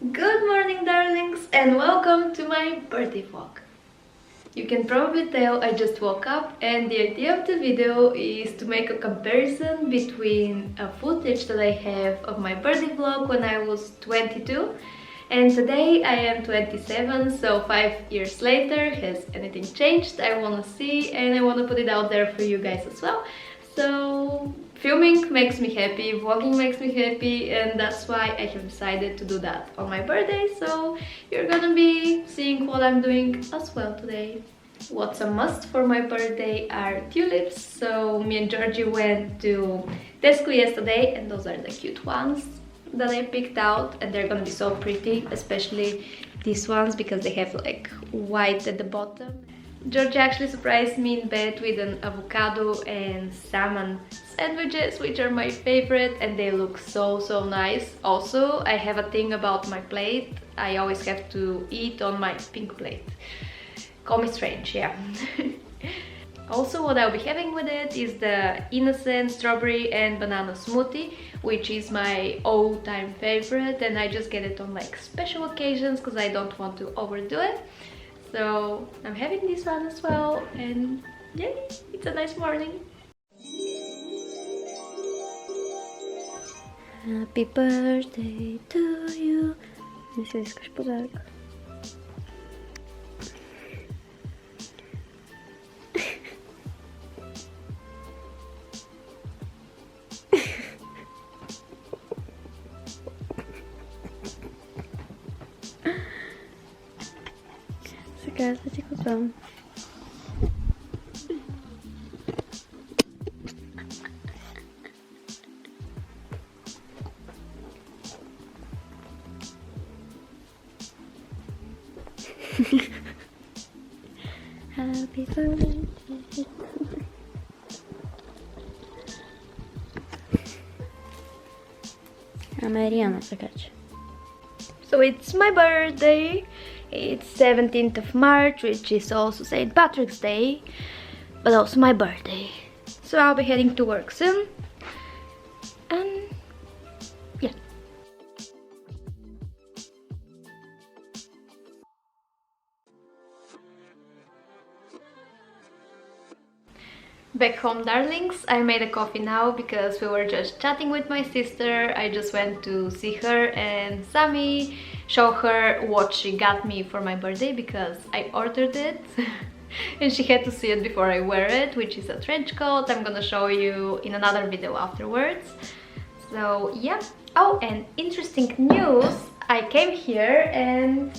Good morning, darlings, and welcome to my birthday vlog. You can probably tell I just woke up, and the idea of the video is to make a comparison between a footage that I have of my birthday vlog when I was 22 and today I am 27, so 5 years later. Has anything changed? I want to see, and I want to put it out there for you guys as well. So filming makes me happy, vlogging makes me happy, and that's why I have decided to do that on my birthday. So you're gonna be seeing what I'm doing as well today. What's a must for my birthday are tulips. So me and Georgie went to Tesco yesterday, and those are the cute ones that I picked out, and they're gonna be so pretty, especially these ones because they have like white at the bottom. George actually surprised me in bed with an avocado and salmon sandwiches, which are my favorite, and they look so nice. Also, I have a thing about my plate. I always have to eat on my pink plate. Call me strange, yeah. Also, what I'll be having with it is the innocent strawberry and banana smoothie, which is my all-time favorite, and I just get it on like special occasions because I don't want to overdo it. So I'm having this one as well, and yay, it's a nice morning. Happy birthday to you. Nie sei jakaś podarka. Zaraz cię kupiłam. Happy birthday. A Mariana czekać. So it's my birthday. It's 17th of March, which is also St. Patrick's Day, but also my birthday. So I'll be heading to work soon. And yeah. Back home, darlings. I made a coffee now because we were just chatting with my sister. I just went to see her and Sammy, show her what she got me for my birthday because I ordered it and she had to see it before I wear it, which is a trench coat. I'm gonna show you in another video afterwards. So yeah. Oh, and interesting news, I came here and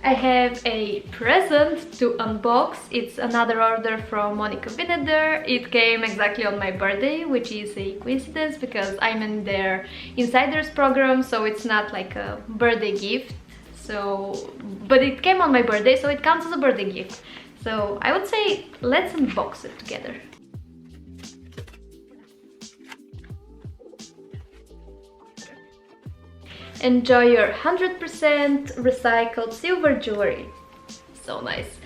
I have a present to unbox. It's another order from Monica Vinader. It came exactly on my birthday, which is a coincidence because I'm in their insiders program, so it's not like a birthday gift. So, but it came on my birthday, so it counts as a birthday gift. So I would say let's unbox it together. Enjoy your 100% recycled silver jewelry. So nice.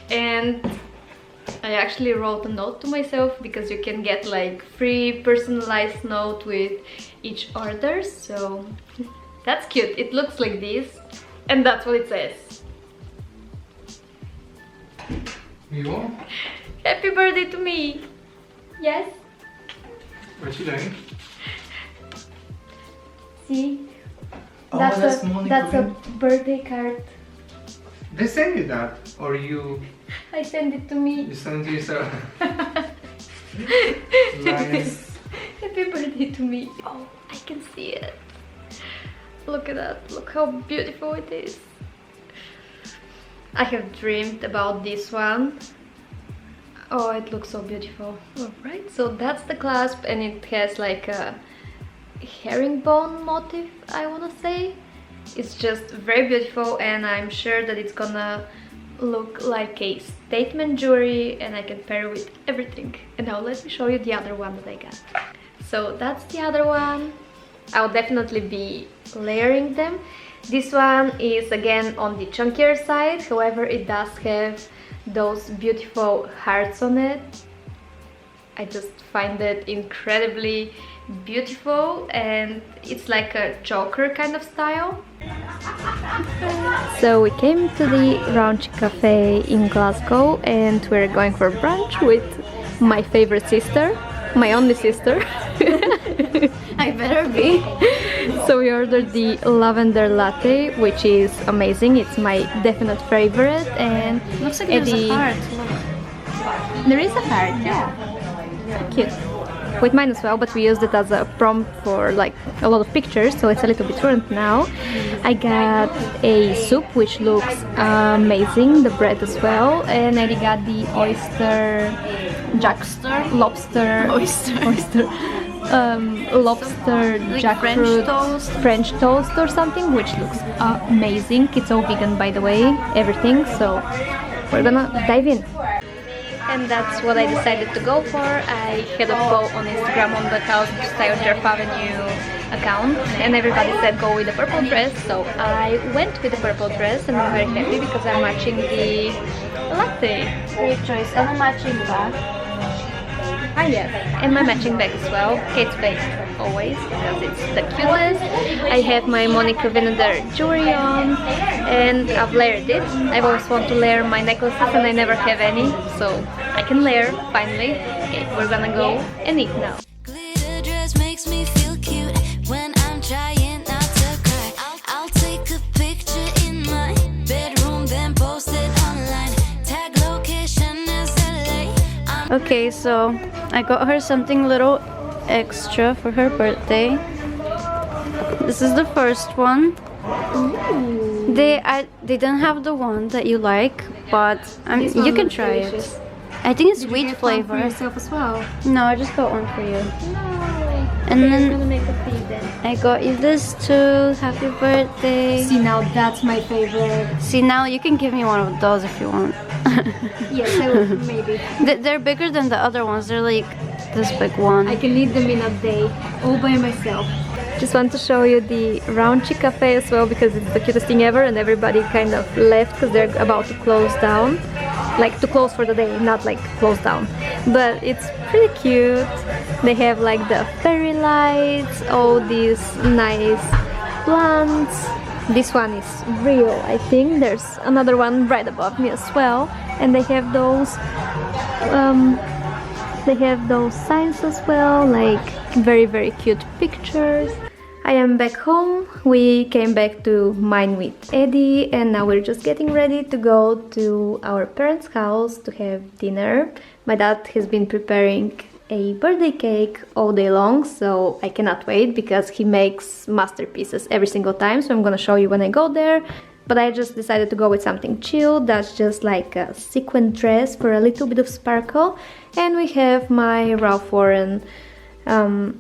And I actually wrote a note to myself because you can get like free personalized note with each order. So that's cute. It looks like this, and that's what it says. You are? Happy birthday to me. Yes. What's she doing? See? Oh, That's Monica a birthday card. They send you that, or you I sent it to me. send it to yourself? Nice. Happy birthday to me. Oh, I can see it. Look at that. Look how beautiful it is. I have dreamed about this one. Oh, it looks so beautiful. Alright, so that's the clasp, and it has like a herringbone motif, I wanna say. It's just very beautiful, and I'm sure that it's gonna look like a statement jewelry, and I can pair it with everything. And now let me show you the other one that I got. So that's the other one. I'll definitely be layering them. This one is again on the chunkier side, however it does have those beautiful hearts on it. I just find it incredibly beautiful, and it's like a choker kind of style. So we came to the brunch cafe in Glasgow and we're going for brunch with my favorite sister, my only sister. I better be. So we ordered the lavender latte, which is amazing. It's my definite favorite. And Looks like there's a heart. there is a heart, yeah. Cute. With mine as well, but we used it as a prompt for like a lot of pictures, so it's a little bit ruined now. I got a soup which looks amazing, the bread as well, and I got the oyster, lobster, lobster Like jackfruit French toast or something, which looks amazing. It's all vegan, by the way, everything. So we're gonna dive in. And that's what I decided to go for. I had a poll on Instagram on the House Style Djerf Avenue account, and everybody said go with the purple dress, so I went with the purple dress, and I'm very happy because I'm matching the latte. Great choice. And a matching bag. Ah yes, and my matching bag as well. Kate Spade always, because it's the cutest. I have my Monica Vinader jewelry on, and I've layered it. I've always wanted to layer my necklaces and I never have any, so I can layer finally. Okay, we're gonna go and eat now. Glitter dress makes me feel cute when I'm trying not to cry. I'll take a picture in my bedroom, then post it online. Tag location is LA. Okay, so I got her something little extra for her birthday. This is the first one. They didn't have the one that you like, but you can try it. I think it's sweet flavor. For yourself as well. No, I just got one for you. No. And I'm then gonna make a tea then. I got you this too. Happy birthday. See, now that's my favorite. See, now you can give me one of those if you want. Yes, I will, maybe. They're bigger than the other ones. They're like this big one. I can eat them in a day, all by myself. Just want to show you the Raunchy cafe as well, because it's the cutest thing ever, and everybody kind of left because they're about to close down. Like to close for the day, not like close down. But it's pretty cute. They have like the fairy lights, all these nice plants. This one is real, I think. There's another one right above me as well, and they have those signs as well, like very cute pictures. I am back home. We came back to mine with Eddie, and now we're just getting ready to go to our parents' house to have dinner. My dad has been preparing a birthday cake all day long, so I cannot wait because he makes masterpieces every single time, so I'm gonna show you when I go there. But I just decided to go with something chill. That's just like a sequin dress for a little bit of sparkle. And we have my Ralph Lauren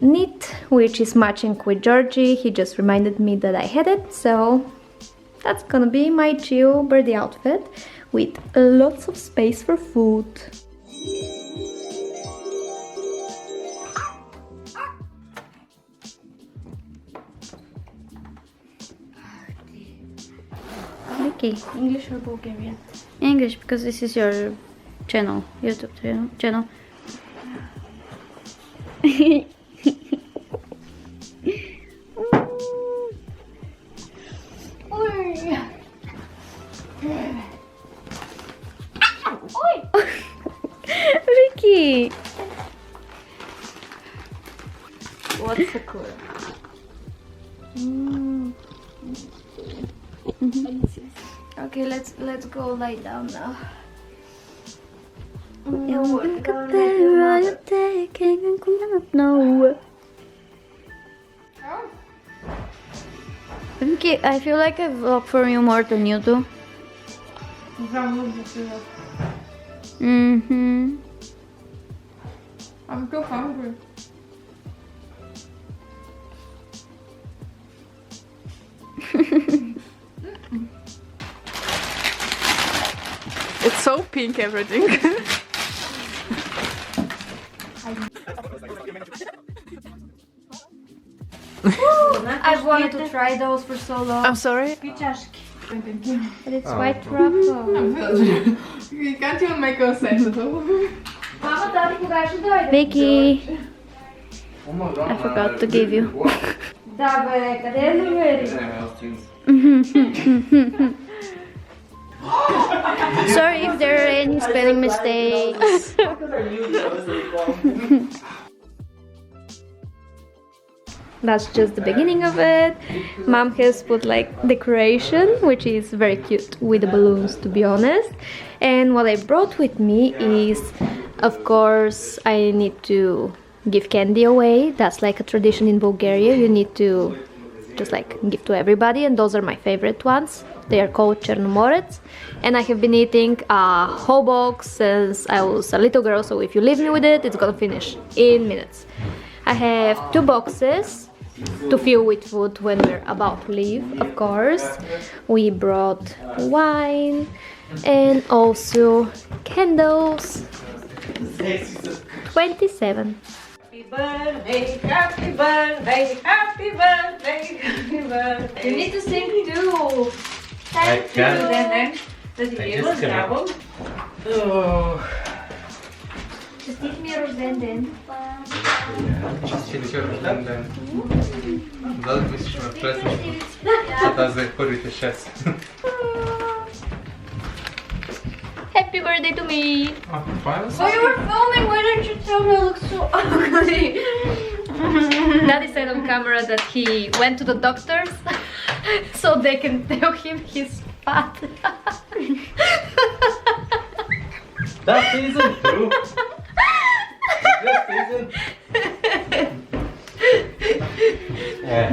knit, which is matching with Georgie. He just reminded me that I had it, so that's gonna be my chill birthday outfit with lots of space for food. Vicky. English or Bulgarian? English, because this is your channel, YouTube channel. Vicky! What's the color? Okay, let's go lie down now. Vicky, I feel like I vlog for you more than you do. Mm-hmm. I'm too hungry. It's so pink, everything. I've wanted to try those for so long. I'm sorry? But it's white truffle. You can't even make a sentenceable. Vicky, I forgot to give you. Sorry if there are any spelling mistakes. That's just the beginning of it. Mom has put like decoration, which is very cute with the balloons, to be honest. And what I brought with me is, of course, I need to give candy away. That's like a tradition in Bulgaria. You need to just like give to everybody, and those are my favorite ones. They are called Chernomorets, and I have been eating a whole box since I was a little girl, so if you leave me with it, it's gonna finish in minutes. I have 2 boxes to fill with food when we're about to leave, of course. We brought wine and also candles. 27. Happy birthday, happy birthday, happy birthday, happy birthday. You need to sing too. Thank you, Dene. Dat je heel eens daarom. Just give me a rosenden. Чистили рожден. Да мислиш ме преснеш за тази първите 6. Happy birthday to me! Това Oh, you were filming! Why didn't you tell me I look so ugly? Daddy said on camera that he went to the doctors so they can tell him he's fat. That isn't true. That isn't.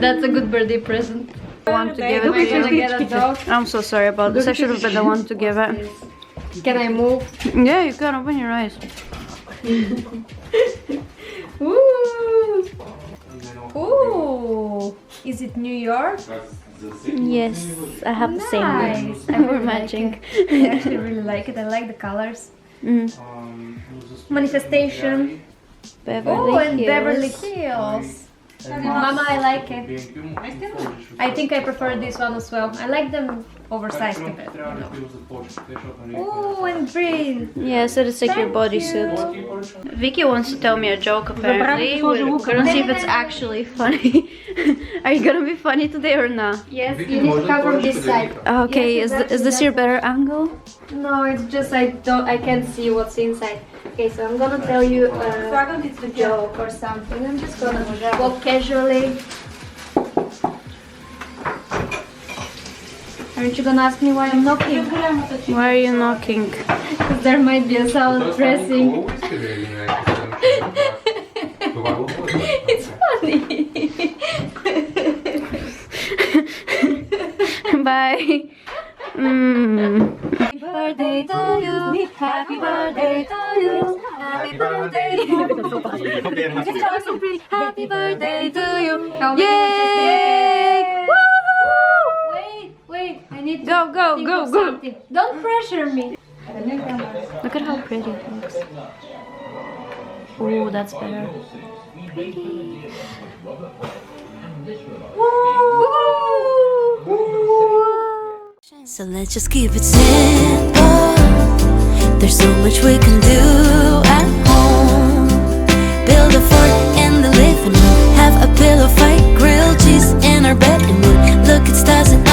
That's a good birthday present. I want to give We're it gonna to you. get a dog. I'm so sorry about this. I should have been the one to give it. Can I move? Yeah, you can open your eyes. Ooh! Ooh! Is it New York? Yes, I have the same. Nice. I We're really matching. Like it. I actually really like it. I like the colors. Manifestation. Beverly Oh, and Hills. Beverly Hills. Mama, I like it. I think I prefer this one as well. I like them oversized compared. Oh, and green. Yes, it is like your bodysuit. Vicky wants to tell me a joke apparently. We're gonna see if it's actually funny. Are you gonna be funny today or not? Yes, you need to cover this side. Okay, Yes, is this your better angle? No, it's just I can't see what's inside. Okay, so I'm gonna tell you a joke or something. I'm just gonna walk casually. Aren't you gonna ask me why I'm knocking? Why are you knocking? Because there might be a sound pressing. It's funny. Bye. Happy birthday to you. Happy birthday to you. Happy birthday. Happy birthday to you. Yay! Wait. I need to Go, go, think go, of go. something. Don't pressure me. Look at how pretty it looks. Oh, that's better. So let's just keep it simple. There's so much we can do at home. Build a fort in the living room. Have a pillow fight, grilled cheese in our bed and moon. Look at stars and